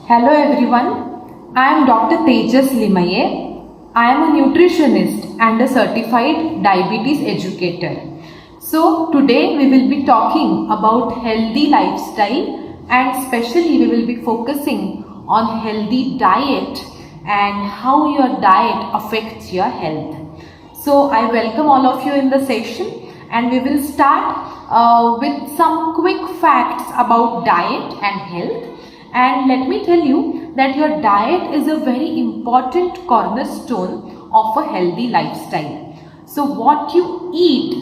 Hello everyone, I am Dr. Tejas Limaye. I am a nutritionist and a certified diabetes educator. So today we will be talking about healthy lifestyle and especially we will be focusing on healthy diet and how your diet affects your health. So I welcome all of you in the session and we will start with some quick facts about diet and health. And let me tell you that your diet is a very important cornerstone of a healthy lifestyle. So what you eat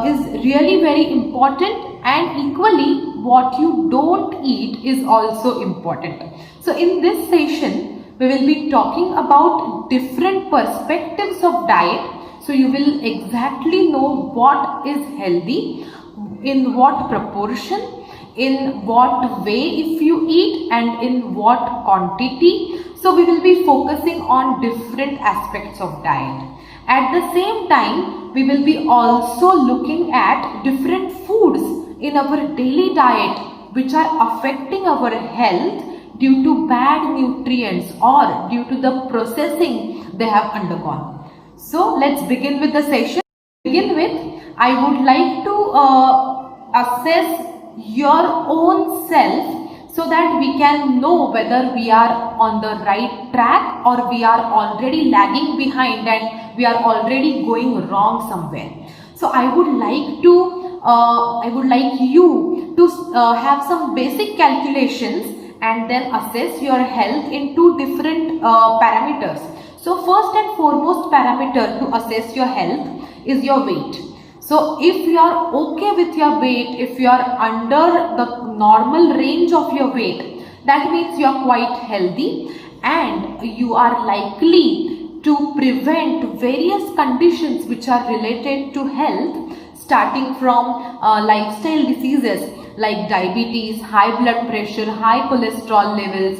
is really very important, and equally what you don't eat is also important. So in this session, we will be talking about different perspectives of diet. So you will exactly know what is healthy, in what proportion, in what way if you eat, and in what quantity. So we will be focusing on different aspects of diet. At the same time, we will be also looking at different foods in our daily diet which are affecting our health due to bad nutrients or due to the processing they have undergone. So let's begin with the session. To begin with, I would like to assess your own self so that we can know whether we are on the right track or we are already lagging behind and we are already going wrong somewhere. So I would like you to have some basic calculations and then assess your health in two different parameters. So first and foremost parameter to assess your health is your weight. So if you are okay with your weight, if you are under the normal range of your weight, that means you are quite healthy and you are likely to prevent various conditions which are related to health, starting from lifestyle diseases like diabetes, high blood pressure, high cholesterol levels.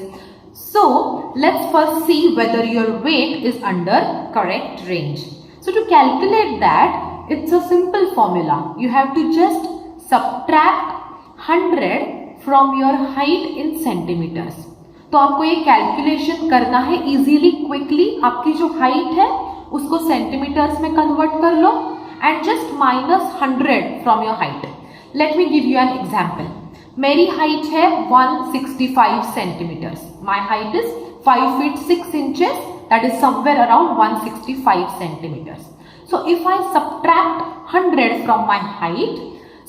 So let's first see whether your weight is under correct range. So to calculate that, it's a simple formula. You have to just subtract 100 from your height in centimeters. तो आपको ये calculation करना है easily, quickly. आपकी जो height है उसको centimetres में कन्वर्ट कर लो and just minus 100 from your height. Let me give you an example. मेरी हाइट है 165 centimetres. My height is 5 feet 6 inches, that is somewhere around 165 centimeters. So if I subtract 100 from my height,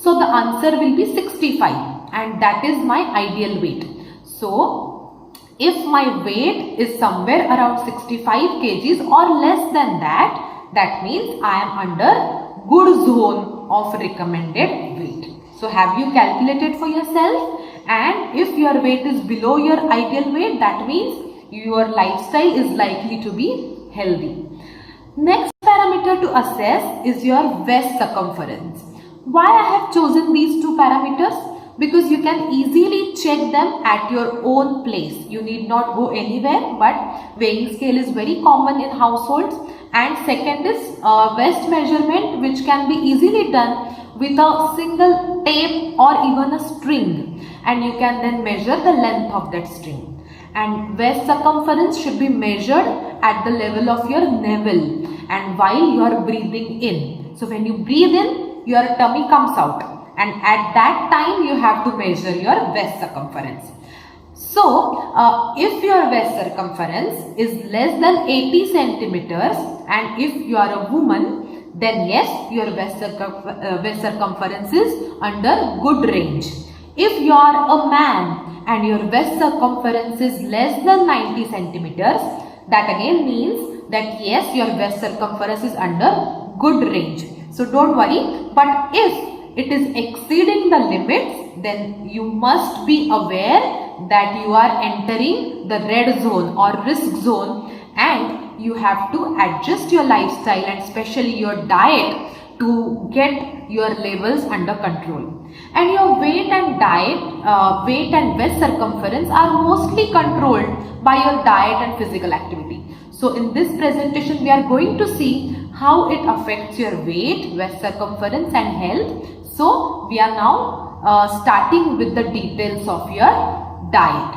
so the answer will be 65 and that is my ideal weight. So if my weight is somewhere around 65 kgs or less than that, that means I am under good zone of recommended weight. So have you calculated for yourself? And if your weight is below your ideal weight, that means your lifestyle is likely to be healthy. Next parameter to assess is your waist circumference. Why I have chosen these two parameters? Because you can easily check them at your own place. You need not go anywhere, but weighing scale is very common in households. And second is waist measurement, which can be easily done with a single tape or even a string, and you can then measure the length of that string. And waist circumference should be measured at the level of your navel and while you are breathing in. So when you breathe in, your tummy comes out, and at that time you have to measure your waist circumference. So if your waist circumference is less than 80 centimeters and if you are a woman, then yes, your waist circumference is under good range. If you are a man and your waist circumference is less than 90 centimeters, that again means that yes, your waist circumference is under good range. So don't worry. But if it is exceeding the limits, then you must be aware that you are entering the red zone or risk zone, and you have to adjust your lifestyle and especially your diet to get your levels under control. And your weight and waist circumference are mostly controlled by your diet and physical activity. So in this presentation, we are going to see how it affects your weight, waist circumference and health. So we are now starting with the details of your diet.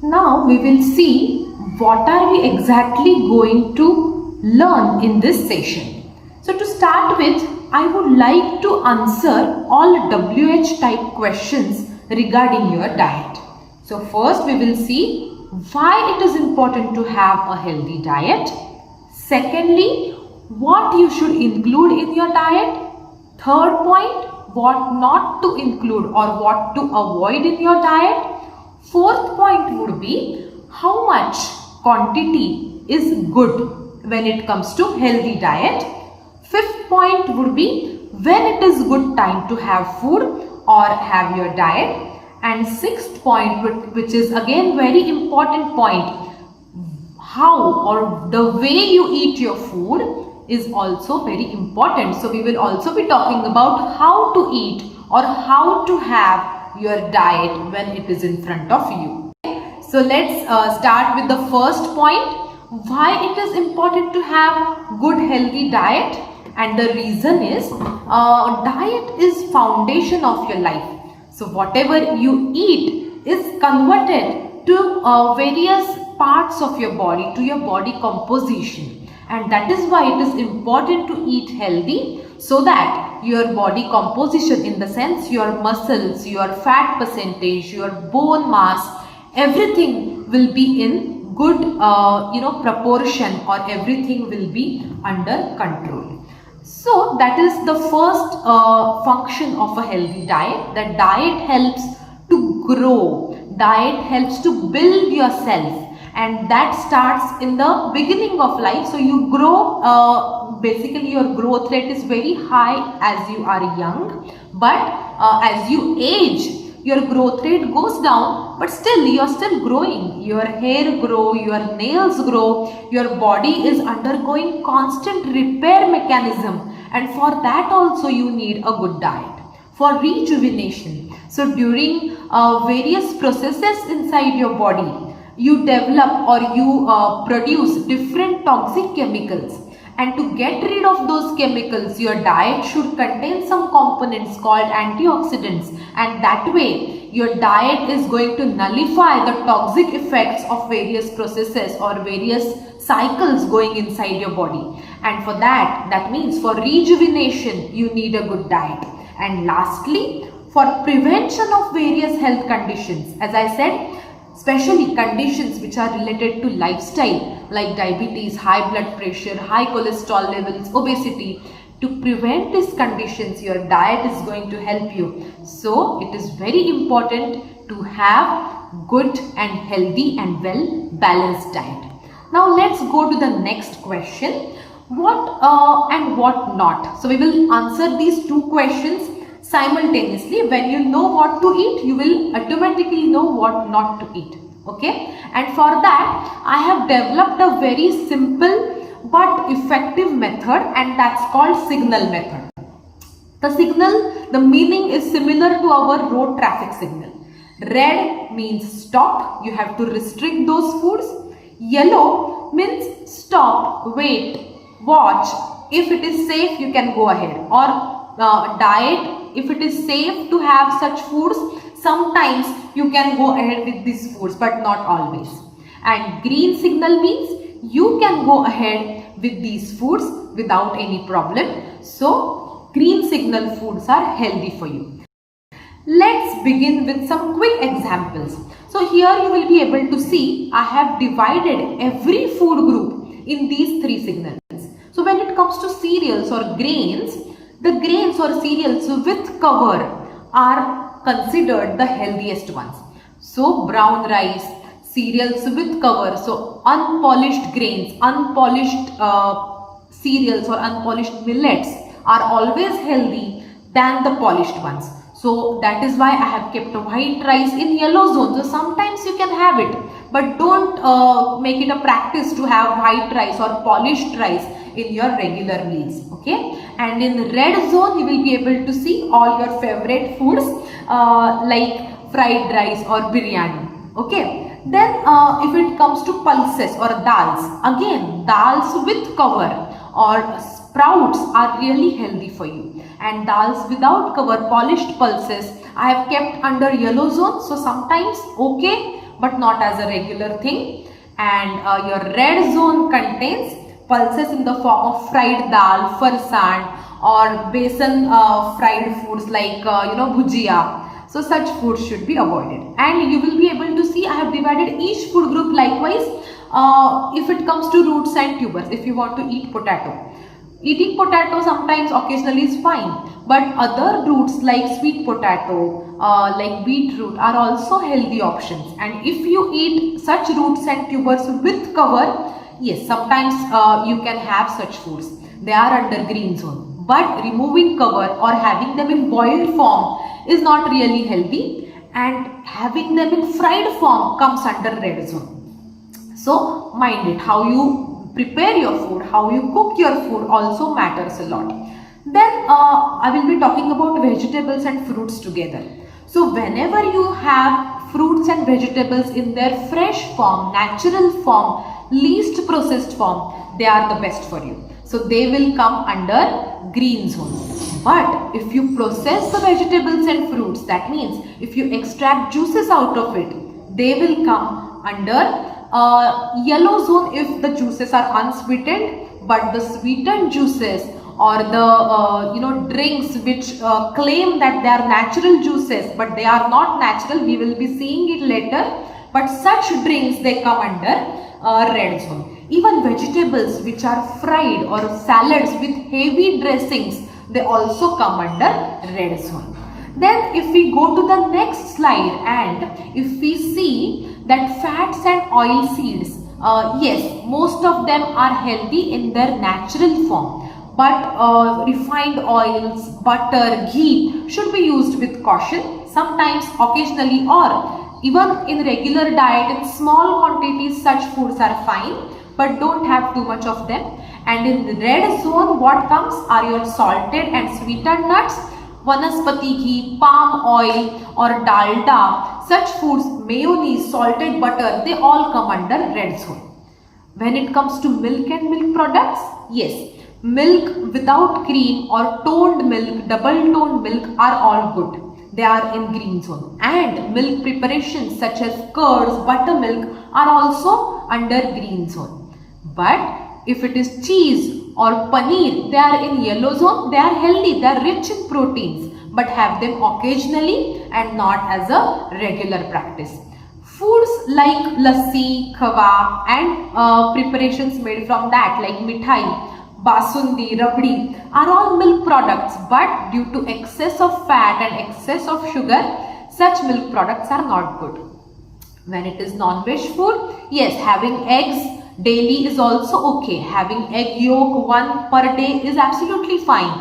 Now we will see what are we exactly going to learn in this session. So to start with, I would like to answer all WH type questions regarding your diet. So first we will see why it is important to have a healthy diet. Secondly, what you should include in your diet. Third point, what not to include or what to avoid in your diet. Fourth point would be how much quantity is good when it comes to healthy diet. Fifth point would be when it is good time to have food or have your diet. And sixth point, which is again very important point, how or the way you eat your food is also very important. So we will also be talking about how to eat or how to have your diet when it is in front of you. So let's start with the first point, why it is important to have good healthy diet. And the reason is diet is foundation of your life. So whatever you eat is converted to various parts of your body, to your body composition, and that is why it is important to eat healthy, so that your body composition, in the sense your muscles, your fat percentage, your bone mass, everything will be in good proportion, or everything will be under control. So that is the first function of a healthy diet. That diet helps to grow, diet helps to build yourself, and that starts in the beginning of life. So you grow, basically your growth rate is very high as you are young, but as you age, your growth rate goes down, but still you are still growing. Your hair grow, your nails grow, your body is undergoing constant repair mechanism, and for that also you need a good diet for rejuvenation. So during various processes inside your body, you develop or you produce different toxic chemicals, and to get rid of those chemicals, your diet should contain some components called antioxidants, and that way your diet is going to nullify the toxic effects of various processes or various cycles going inside your body. And for that means for rejuvenation, you need a good diet. And lastly, for prevention of various health conditions, as I said, especially conditions which are related to lifestyle like diabetes, high blood pressure, high cholesterol levels, obesity, to prevent these conditions, your diet is going to help you. So it is very important to have good and healthy and well balanced diet. Now let's go to the next question, what and what not. So we will answer these two questions simultaneously. When you know what to eat, you will automatically know what not to eat. Okay, and for that I have developed a very simple but effective method, and that's called signal method. The signal, the meaning is similar to our road traffic signal. Red means stop, you have to restrict those foods. Yellow means stop, wait, watch, if it is safe you can go ahead, or diet, if it is safe to have such foods, sometimes you can go ahead with these foods, but not always. And green signal means you can go ahead with these foods without any problem. So green signal foods are healthy for you. Let's begin with some quick examples. So here you will be able to see I have divided every food group in these three signals. So when it comes to cereals or grains, the grains or cereals with cover are considered the healthiest ones. So brown rice, cereals with cover, so unpolished grains, unpolished cereals or unpolished millets are always healthy than the polished ones. So that is why I have kept white rice in yellow zone. So sometimes you can have it, but don't make it a practice to have white rice or polished rice in your regular meals. Okay, and in red zone you will be able to see all your favorite foods like fried rice or biryani. Okay, then if it comes to pulses or dals, again dals with cover or sprouts are really healthy for you, and dals without cover, polished pulses, I have kept under yellow zone. So sometimes okay, but not as a regular thing. And your red zone contains pulses in the form of fried dal, farsan, or besan fried foods like bhujia. So such foods should be avoided. And you will be able to see I have divided each food group likewise. If it comes to roots and tubers, if you want to eat potato. Eating potato sometimes occasionally is fine, but other roots like sweet potato, like beetroot are also healthy options. And if you eat such roots and tubers with cover, yes, sometimes you can have such foods. They are under green zone. But removing cover or having them in boiled form is not really healthy, and having them in fried form comes under red zone. So mind it, how you prepare your food, how you cook your food also matters a lot. Then I will be talking about vegetables and fruits together. So whenever you have fruits and vegetables in their fresh form, natural form, least processed form, they are the best for you. So they will come under green zone. But if you process the vegetables and fruits, that means if you extract juices out of it, they will come under yellow zone if the juices are unsweetened. But the sweetened juices or the drinks which claim that they are natural juices but they are not natural, we will be seeing it later, but such drinks, they come under red zone. Even vegetables which are fried or salads with heavy dressings, they also come under red zone. Then if we go to the next slide and if we see that fats and oil seeds, yes, most of them are healthy in their natural form, but refined oils, butter, ghee should be used with caution, sometimes occasionally or even in regular diet in small quantities. Such foods are fine, but don't have too much of them. And in the red zone, what comes are your salted and sweetened nuts, vanaspati ghee, palm oil or dalda. Such foods, mayonnaise, salted butter, they all come under red zone. When it comes to milk and milk products, yes, milk without cream or toned milk, double toned milk are all good. They are in green zone. And milk preparations such as curds, buttermilk are also under green zone. But if it is cheese or paneer, they are in yellow zone. They are healthy, they are rich in proteins, but have them occasionally and not as a regular practice. Foods like lassi, khawa and preparations made from that like mithai, basundi, rabdi are all milk products, but due to excess of fat and excess of sugar, such milk products are not good. When it is non-veg food, yes, having eggs daily is also okay. Having egg yolk one per day is absolutely fine.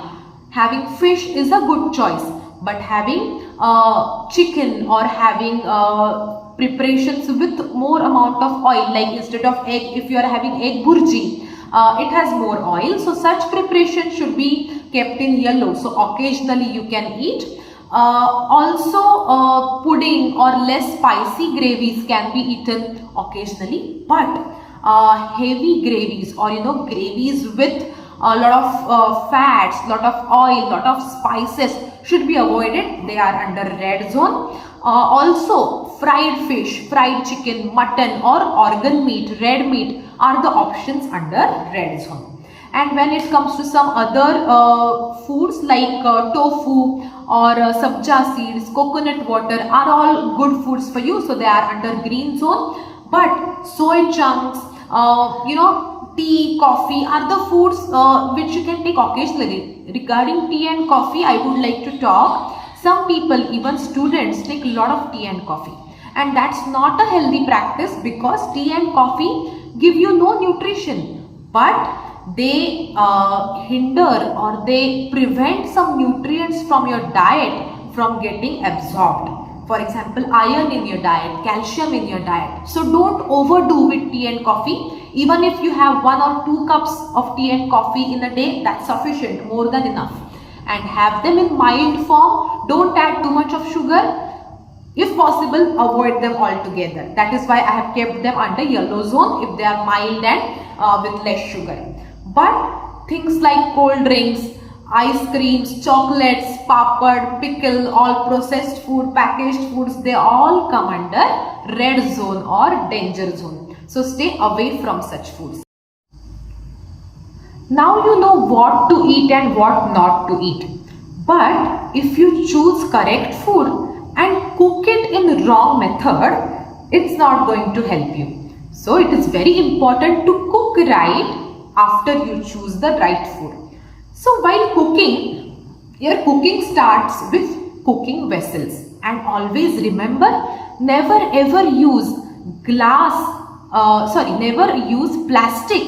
Having fish is a good choice, but having chicken or having preparations with more amount of oil, like instead of egg, if you are having egg burji, it has more oil. So such preparation should be kept in yellow. So occasionally you can eat. Also pudding or less spicy gravies can be eaten occasionally, but heavy gravies or gravies with a lot of fats, lot of oil, lot of spices should be avoided. They are under red zone. Also fried fish, fried chicken, mutton or organ meat, red meat are the options under red zone. And when it comes to some other foods like tofu or sabja seeds, coconut water are all good foods for you, so they are under green zone. But soy chunks, tea, coffee are the foods which you can take occasionally. Regarding tea and coffee, I would like to talk. Some people, even students, take a lot of tea and coffee, and that's not a healthy practice because tea and coffee give you no nutrition, but they hinder or they prevent some nutrients from your diet from getting absorbed. For example, iron in your diet, calcium in your diet. So don't overdo with tea and coffee. Even if you have 1 or 2 cups of tea and coffee in a day, that's sufficient, more than enough. And have them in mild form. Don't add too much of sugar. If possible, avoid them altogether. That is why I have kept them under yellow zone if they are mild and with less sugar. But things like cold drinks, ice creams, chocolates, papad, pickle, all processed food, packaged foods, they all come under red zone or danger zone. So stay away from such foods. Now you know what to eat and what not to eat. But if you choose correct food and cook it in wrong method, it's not going to help you. So it is very important to cook right after you choose the right food. So while cooking, your cooking starts with cooking vessels. And always remember, never ever use never use plastic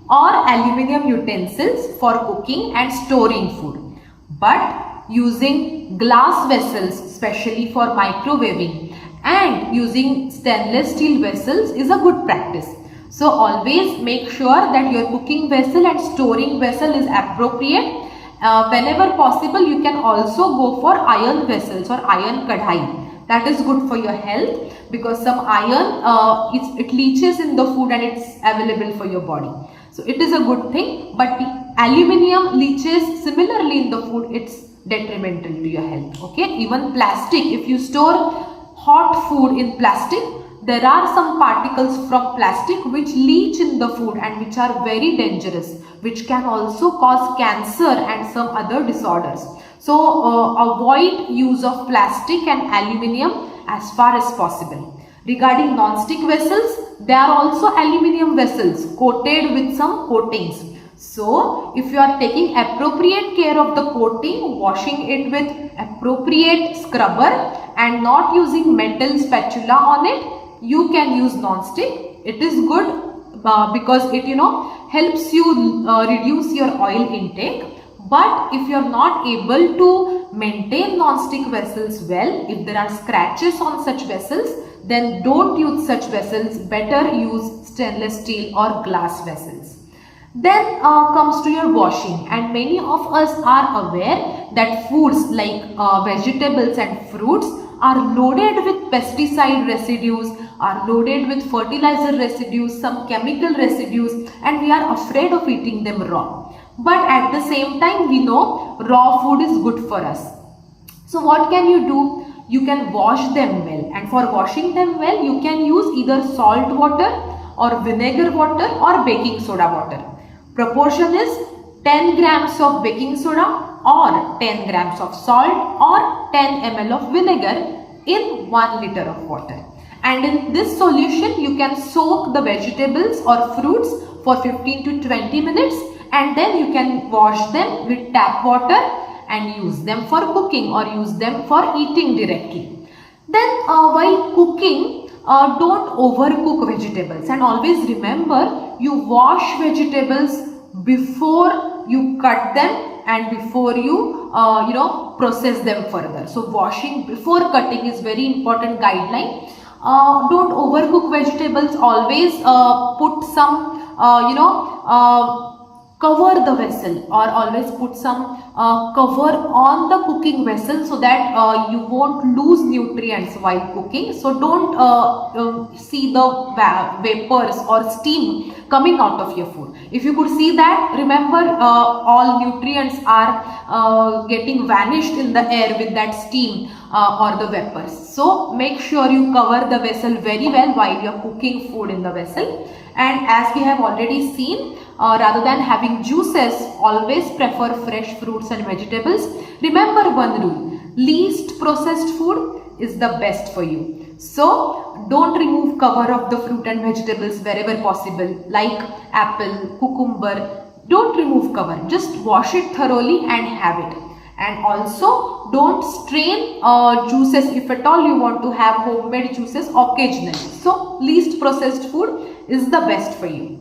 or aluminium utensils for cooking and storing food, but using glass vessels, especially for microwaving, and using stainless steel vessels is a good practice. So always make sure that your cooking vessel and storing vessel is appropriate. Whenever possible, you can also go for iron vessels or iron kadhai. That is good for your health, because some iron it leaches in the food and it's available for your body. So it is a good thing, but the aluminium leaches similarly in the food, it's detrimental to your health. Okay, even plastic, if you store hot food in plastic, there are some particles from plastic which leach in the food and which are very dangerous, which can also cause cancer and some other disorders. So avoid use of plastic and aluminium as far as possible. Regarding non-stick vessels, they are also aluminium vessels coated with some coatings. So if you are taking appropriate care of the coating, washing it with appropriate scrubber and not using metal spatula on it, you can use non-stick. It is good because it helps you reduce your oil intake. But if you are not able to maintain non-stick vessels well, if there are scratches on such vessels, then don't use such vessels. Better use stainless steel or glass vessels. Then comes to your washing, and many of us are aware that foods like vegetables and fruits are loaded with pesticide residues, are loaded with fertilizer residues, some chemical residues, and we are afraid of eating them raw. But at the same time, we know raw food is good for us. So what can you do? You can wash them well, and for washing them well, you can use either salt water or vinegar water or baking soda water. Proportion is 10 grams of baking soda or 10 grams of salt or 10 ml of vinegar in 1 liter of water. And in this solution, you can soak the vegetables or fruits for 15 to 20 minutes, and then you can wash them with tap water and use them for cooking or use them for eating directly. Then while cooking, don't overcook vegetables, and always remember, you wash vegetables before you cut them and before you process them further. So washing before cutting is very important guideline. Don't overcook vegetables. Always put some cover the vessel, or always put some cover on the cooking vessel so that you won't lose nutrients while cooking. So don't see the vapors or steam coming out of your food. If you could see that, remember all nutrients are getting vanished in the air with that steam or the vapors. So make sure you cover the vessel very well while you are cooking food in the vessel. And as we have already seen, rather than having juices, always prefer fresh fruits and vegetables. Remember one rule: least processed food is the best for you. So don't remove cover of the fruit and vegetables wherever possible, like apple, cucumber. Don't remove cover, just wash it thoroughly and have it. And also don't strain juices if at all you want to have homemade juices occasionally. So least processed food is the best for you.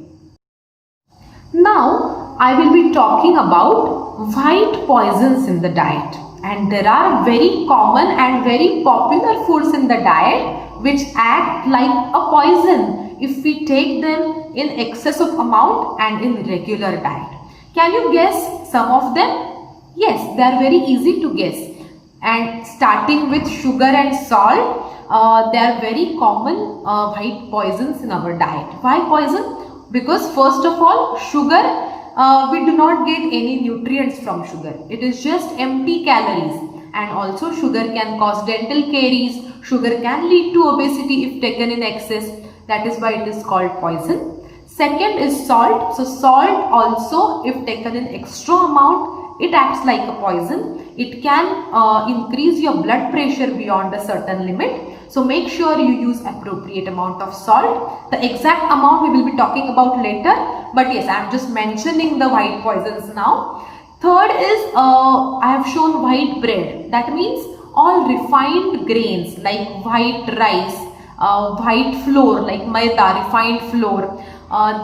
Now I will be talking about white poisons in the diet, and there are very common and very popular foods in the diet which act like a poison if we take them in excess of amount and in regular diet. Can you guess some of them? Yes, they are very easy to guess. And starting with sugar and salt, they are very common white poisons in our diet. Why poison? Because first of all, sugar we do not get any nutrients from sugar. It is just empty calories. And also sugar can cause dental caries. Sugar can lead to obesity if taken in excess. That is why it is called poison. Second is salt. So salt also, if taken in extra amount, it acts like a poison. It can increase your blood pressure beyond a certain limit. So make sure you use appropriate amount of salt. The exact amount we will be talking about later. But yes, I am just mentioning the white poisons now. Third is, I have shown white bread. That means all refined grains like white rice, white flour like maida, refined flour.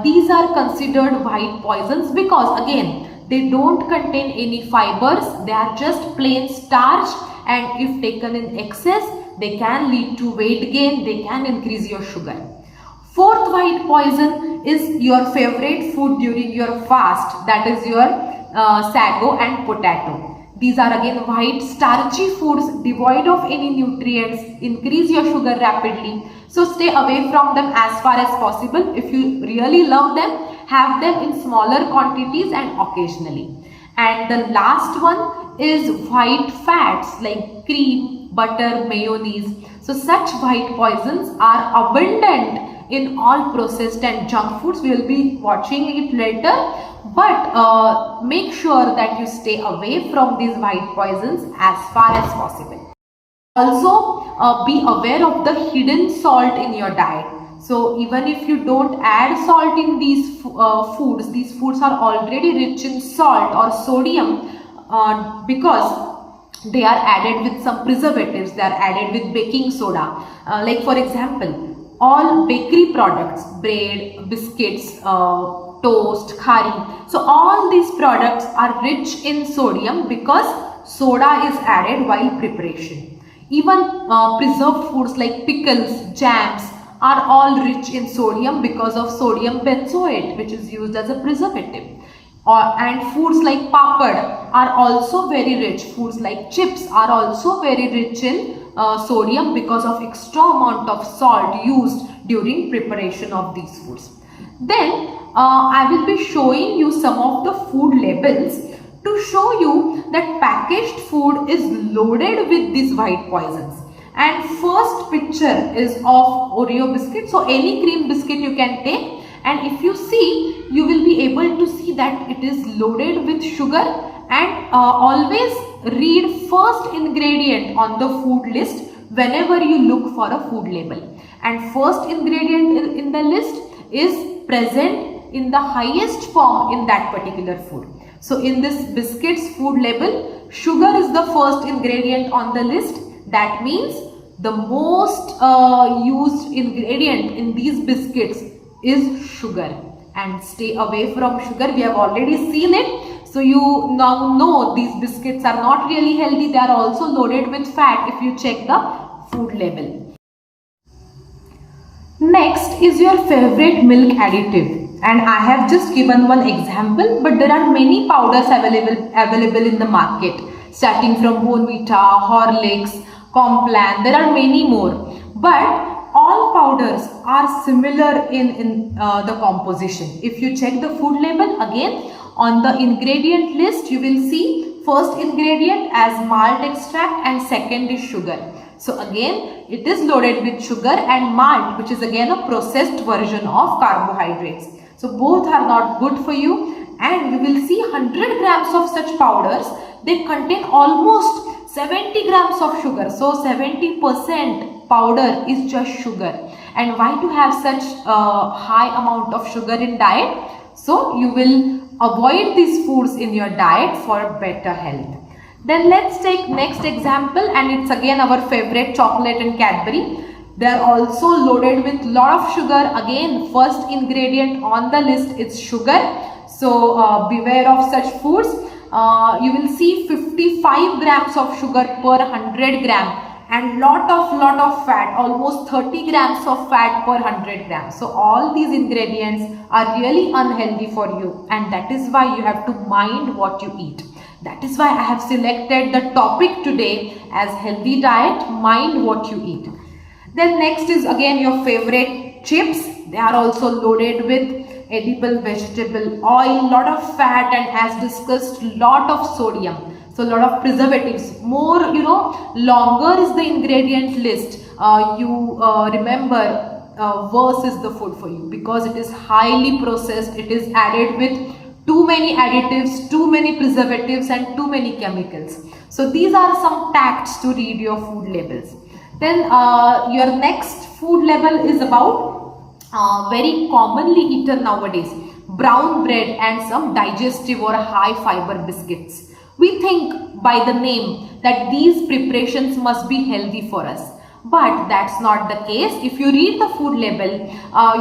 These are considered white poisons because again, they don't contain any fibers. They are just plain starch, and if taken in excess, they can lead to weight gain. They can increase your sugar. Fourth white poison is your favorite food during your fast. That is your sago and potato. These are again white starchy foods devoid of any nutrients, increase your sugar rapidly. So stay away from them as far as possible. If you really love them, have them in smaller quantities and occasionally. And the last one is white fats like cream, butter, mayonnaise. So such white poisons are abundant in all processed and junk foods. We will be watching it later. But make sure that you stay away from these white poisons as far as possible. Also, be aware of the hidden salt in your diet. So even if you don't add salt in these foods are already rich in salt or sodium because they are added with some preservatives. They are added with baking soda. Like for example, all bakery products, bread, biscuits, toast, khari. So all these products are rich in sodium because soda is added while preparation. Even preserved foods like pickles, jams are all rich in sodium because of sodium benzoate, which is used as a preservative. And foods like papad are also very rich. Foods like chips are also very rich in sodium because of extra amount of salt used during preparation of these foods. Then I will be showing you some of the food labels to show you that packaged food is loaded with these white poisons. And first picture is of Oreo biscuit. So any cream biscuit you can take, and if you see, you will be able to see that it is loaded with sugar. And always read first ingredient on the food list whenever you look for a food label. And first ingredient in the list is present in the highest form in that particular food. So in this biscuits food label, sugar is the first ingredient on the list. That means the most used ingredient in these biscuits is sugar. And stay away from sugar. We have already seen it. So you now know these biscuits are not really healthy. They are also loaded with fat if you check the food label. Next is your favorite milk additive. And I have just given one example, but there are many powders available in the market, starting from Bournvita, Horlicks, Complan. There are many more, but all powders are similar in the composition. If you check the food label, again on the ingredient list you will see first ingredient as malt extract and second is sugar. So again it is loaded with sugar and malt, which is again a processed version of carbohydrates. So both are not good for you, and you will see 100 grams of such powders, they contain almost 70 grams of sugar. So 70% powder is just sugar. And why to have such high amount of sugar in diet? So you will avoid these foods in your diet for better health. Then let's take next example, and it's again our favorite chocolate and Cadbury. They are also loaded with lot of sugar. Again, first ingredient on the list is sugar. So beware of such foods. You will see 55 grams of sugar per 100 gram and lot of fat, almost 30 grams of fat per 100 grams. So all these ingredients are really unhealthy for you, and that is why you have to mind what you eat. That is why I have selected the topic today as healthy diet, mind what you eat. Then next is again your favorite chips. They are also loaded with edible vegetable oil, lot of fat, and as discussed, lot of sodium. So lot of preservatives. More, longer is the ingredient list. Remember, worse is the food for you, because it is highly processed. It is added with too many additives, too many preservatives, and too many chemicals. So these are some facts to read your food labels. Then your next food label is about very commonly eaten nowadays, brown bread and some digestive or high fiber biscuits. We think by the name that these preparations must be healthy for us. But that's not the case. If you read the food label,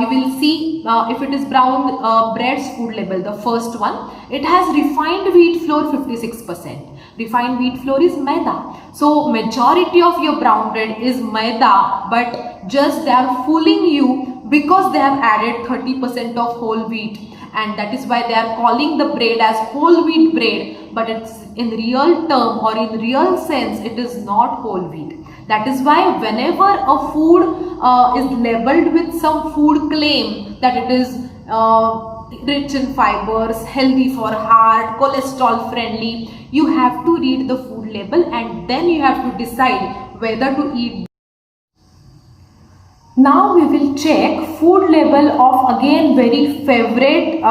you will see if it is brown bread's food label, the first one, it has refined wheat flour 56%. Refined wheat flour is maida. So majority of your brown bread is maida, but just they are fooling you because they have added 30% of whole wheat, and that is why they are calling the bread as whole wheat bread, but it's in real term or in real sense it is not whole wheat. That is why whenever a food is labeled with some food claim that it is rich in fibers, healthy for heart, cholesterol friendly, you have to read the food label and then you have to decide whether to eat. Now we will check food label of again very favorite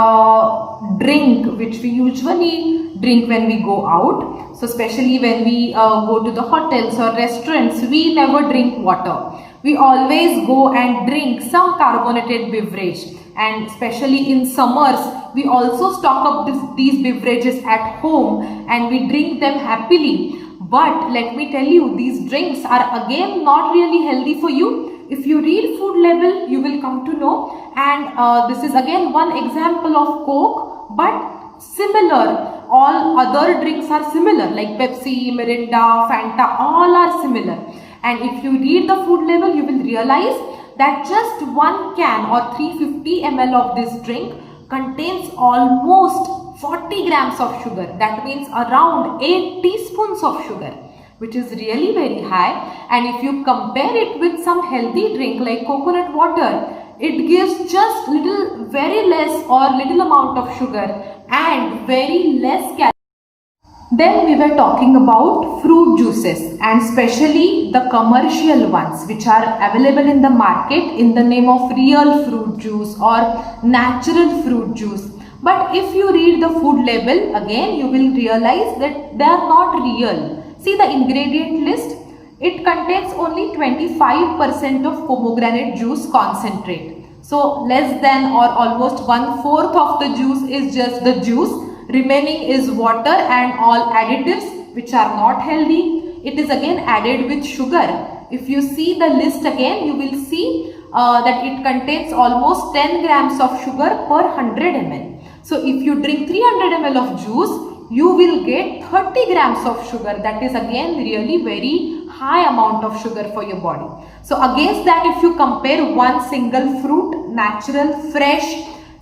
drink which we usually drink when we go out. So especially when we go to the hotels or restaurants, we never drink water. We always go and drink some carbonated beverage, and especially in summers we also stock up these beverages at home and we drink them happily. But let me tell you, these drinks are again not really healthy for you. If you read food label, you will come to know. And this is again one example of Coke, but similar. All other drinks are similar, like Pepsi, Mirinda, Fanta, all are similar. And if you read the food label, you will realize that just one can or 350 ml of this drink contains almost 40 grams of sugar. That means around 8 teaspoons of sugar, which is really very high. And if you compare it with some healthy drink like coconut water, it gives just very less or little amount of sugar and very less calories. Then we were talking about fruit juices, and especially the commercial ones which are available in the market in the name of real fruit juice or natural fruit juice. But if you read the food label, again you will realize that they are not real. See the ingredient list. It contains only 25% of pomegranate juice concentrate. So less than or almost 1/4 of the juice is just the juice. Remaining is water and all additives which are not healthy. It is again added with sugar. If you see the list again, you will see that it contains almost 10 grams of sugar per 100 ml. So if you drink 300 ml of juice, you will get 30 grams of sugar. That is again really very high amount of sugar for your body. So against that, if you compare one single fruit, natural, fresh,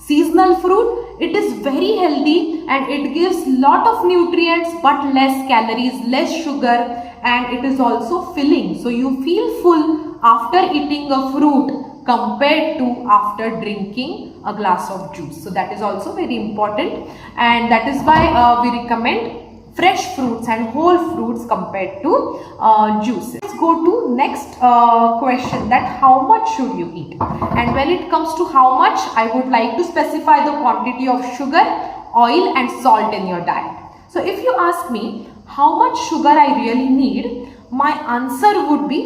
seasonal fruit, it is very healthy and it gives lot of nutrients but less calories, less sugar, and it is also filling. So you feel full after eating a fruit compared to after drinking a glass of juice. So that is also very important, and that is why we recommend fresh fruits and whole fruits compared to juices. Let's go to next question, that how much should you eat? And when it comes to how much, I would like to specify the quantity of sugar, oil and salt in your diet. So if you ask me how much sugar I really need, my answer would be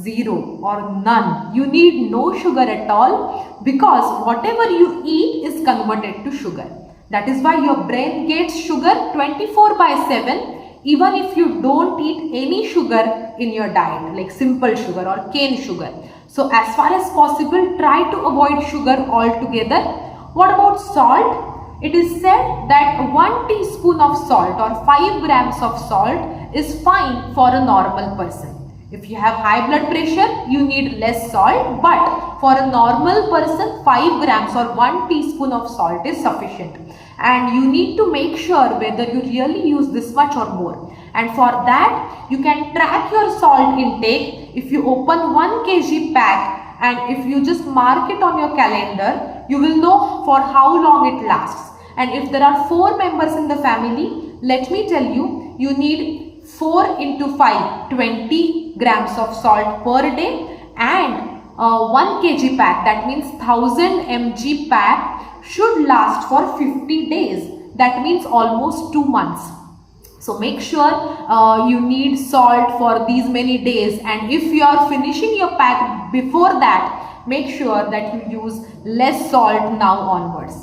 0 or none. You need no sugar at all, because whatever you eat is converted to sugar. That is why your brain gets sugar 24/7 even if you don't eat any sugar in your diet, like simple sugar or cane sugar. So as far as possible, try to avoid sugar altogether. What about salt? It is said that 1 teaspoon of salt or 5 grams of salt is fine for a normal person. If you have high blood pressure, you need less salt, but for a normal person, 5 grams or 1 teaspoon of salt is sufficient. And you need to make sure whether you really use this much or more. And for that, you can track your salt intake. If you open 1 kg pack and if you just mark it on your calendar, you will know for how long it lasts. And if there are 4 members in the family, let me tell you, you need 4 into 5, 20 grams of salt per day, and 1 kg pack, that means 1000 mg pack should last for 50 days. That means almost 2 months. So make sure you need salt for these many days, and if you are finishing your pack before that, make sure that you use less salt now onwards.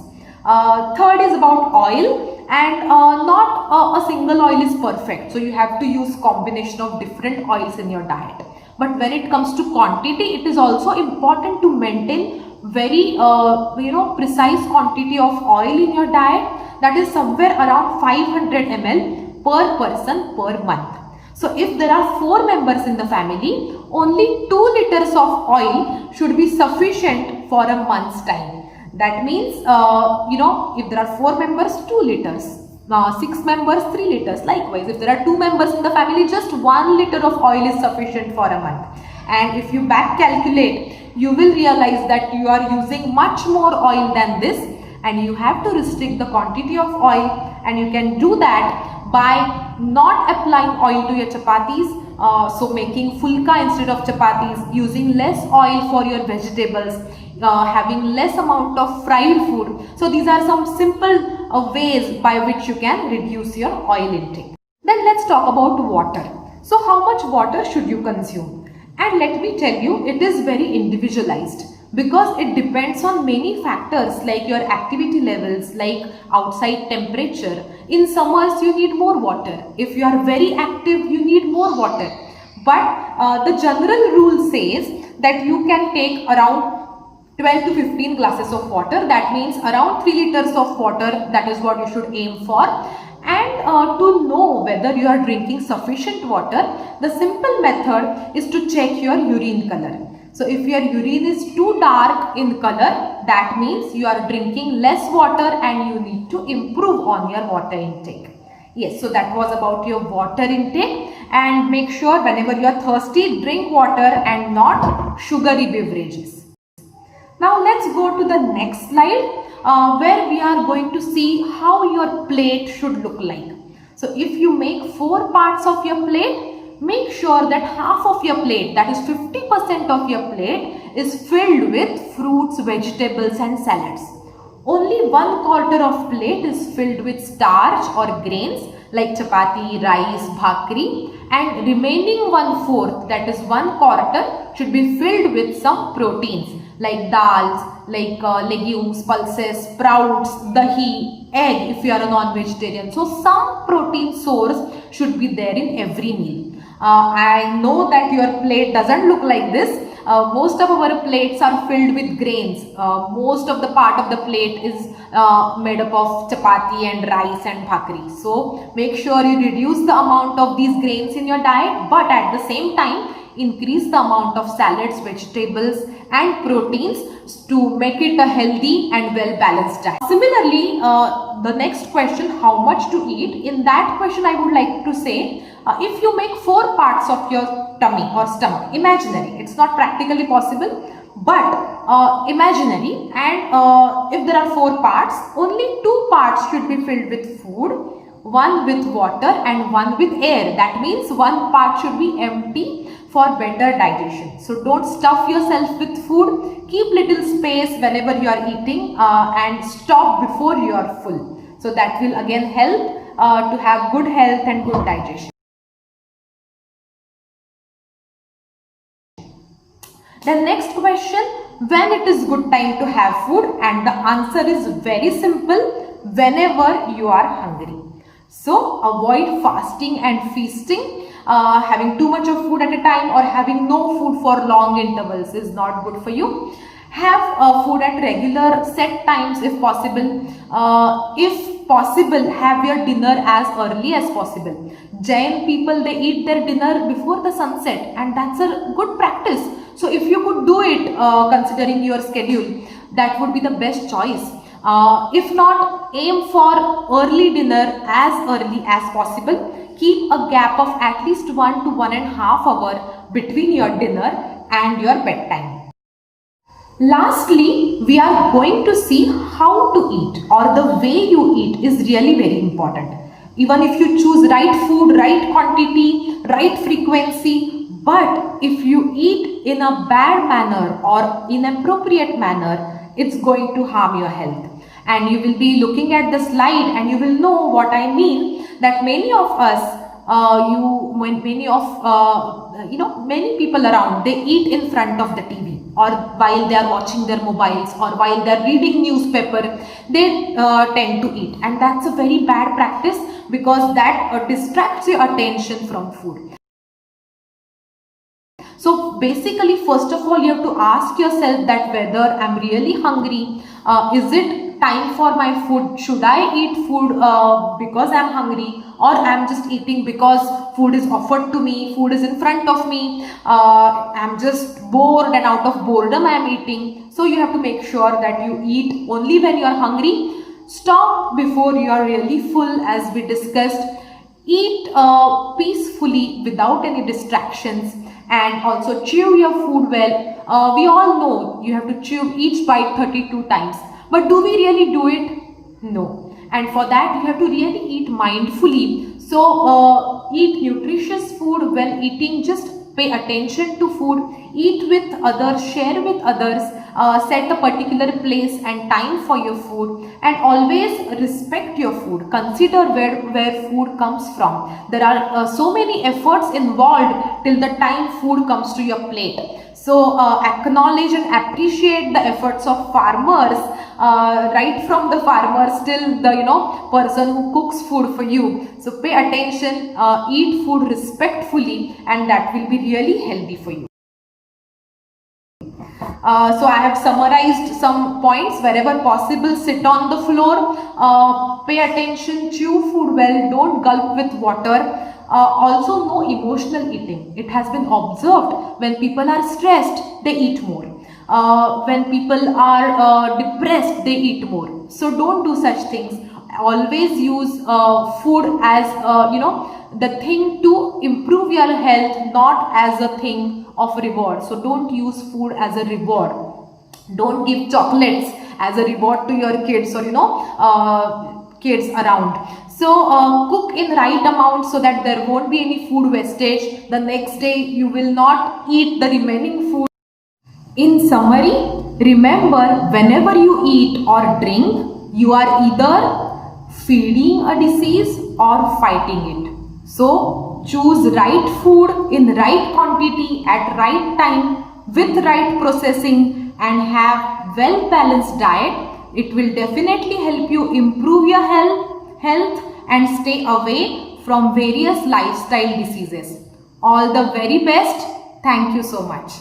Third is about oil, and not a single oil is perfect. So you have to use combination of different oils in your diet. But when it comes to quantity, it is also important to maintain very precise quantity of oil in your diet. That is somewhere around 500 ml per person per month. So if there are 4 members in the family, only 2 liters of oil should be sufficient for a month's time. That means, if there are 4 members, 2 liters. 6 members, 3 liters. Likewise, if there are 2 members in the family, just 1 liter of oil is sufficient for a month. And if you back calculate, you will realize that you are using much more oil than this, and you have to restrict the quantity of oil, and you can do that by not applying oil to your chapatis, so making fulka instead of chapatis, using less oil for your vegetables, having less amount of fried food. So these are some simple ways by which you can reduce your oil intake. Then let's talk about water. So how much water should you consume? And let me tell you, it is very individualized, because it depends on many factors like your activity levels, like outside temperature. In summers, you need more water. If you are very active, you need more water. But the general rule says that you can take around 12 to 15 glasses of water. That means around 3 liters of water. That is what you should aim for. And to know whether you are drinking sufficient water, the simple method is to check your urine color. So if your urine is too dark in color, that means you are drinking less water and you need to improve on your water intake. Yes, so that was about your water intake. And make sure whenever you are thirsty, drink water and not sugary beverages. Now let's go to the next slide where we are going to see how your plate should look like. So if you make 4 parts of your plate, make sure that half of your plate, that is 50% of your plate, is filled with fruits, vegetables and salads. Only 1/4 of plate is filled with starch or grains like chapati, rice, bhakri, and remaining 1/4, that is 1/4, should be filled with some proteins like dals, like legumes, pulses, sprouts, dahi, egg if you are a non-vegetarian. So some protein source should be there in every meal. I know that your plate doesn't look like this. Most of our plates are filled with grains. Most of the part of the plate is made up of chapati and rice and bhakri. So make sure you reduce the amount of these grains in your diet, but at the same time increase the amount of salads, vegetables and proteins to make it a healthy and well balanced diet. Similarly, the next question, how much to eat? In that question I would like to say, if you make 4 parts of your tummy or stomach, imaginary, it's not practically possible, but imaginary, and if there are 4 parts, only 2 parts should be filled with food, 1 with water and 1 with air. That means 1 part should be empty for better digestion. So don't stuff yourself with food. Keep little space whenever you are eating and stop before you are full. So that will again help to have good health and good digestion. The next question, when it is good time to have food? And the answer is very simple, whenever you are hungry. So avoid fasting and feasting. Having too much of food at a time or having no food for long intervals is not good for you. Have food at regular set times if possible. If possible, have your dinner as early as possible. Jain people, they eat their dinner before the sunset, and that's a good practice. So if you could do it considering your schedule, that would be the best choice. If not, aim for early dinner as early as possible. Keep a gap of at least 1 to 1.5 hours between your dinner and your bedtime. Lastly, we are going to see how to eat, or the way you eat is really very important. Even if you choose right food, right quantity, right frequency, but if you eat in a bad manner or inappropriate manner, it's going to harm your health. And you will be looking at the slide and you will know what I mean, that many of us, many people around, they eat in front of the TV, or while they are watching their mobiles, or while they are reading newspaper, they tend to eat, and that's a very bad practice, because that distracts your attention from food. So basically, first of all, you have to ask yourself that whether I'm really hungry, is it time for my food? Should I eat food because I'm hungry, or I'm just eating because food is offered to me, food is in front of me, I'm just bored and out of boredom I'm eating. So you have to make sure that you eat only when you are hungry. Stop before you are really full, as we discussed. Eat peacefully without any distractions, and also chew your food well. We all know you have to chew each bite 32 times, but do we really do it? No. And for that you have to really eat mindfully. So eat nutritious food. When eating, just pay attention to food, eat with others, share with others, set a particular place and time for your food, and always respect your food. Consider where food comes from. There are so many efforts involved till the time food comes to your plate. So acknowledge and appreciate the efforts of farmers, right from the farmers till the person who cooks food for you. So pay attention, eat food respectfully, and that will be really healthy for you. So I have summarized some points. Wherever possible, sit on the floor, pay attention, chew food well, don't gulp with water. Also, no emotional eating. It has been observed, when people are stressed, they eat more. When people are depressed, they eat more. So don't do such things. Always use food as the thing to improve your health, not as a thing of reward. So don't use food as a reward. Don't give chocolates as a reward to your kids, or kids around. So cook in right amount so that there won't be any food wastage. The next day you will not eat the remaining food. In summary, remember, whenever you eat or drink, you are either feeding a disease or fighting it. So choose right food in right quantity at right time with right processing, and have well balanced diet. It will definitely help you improve your health and stay away from various lifestyle diseases. All the very best. Thank you so much.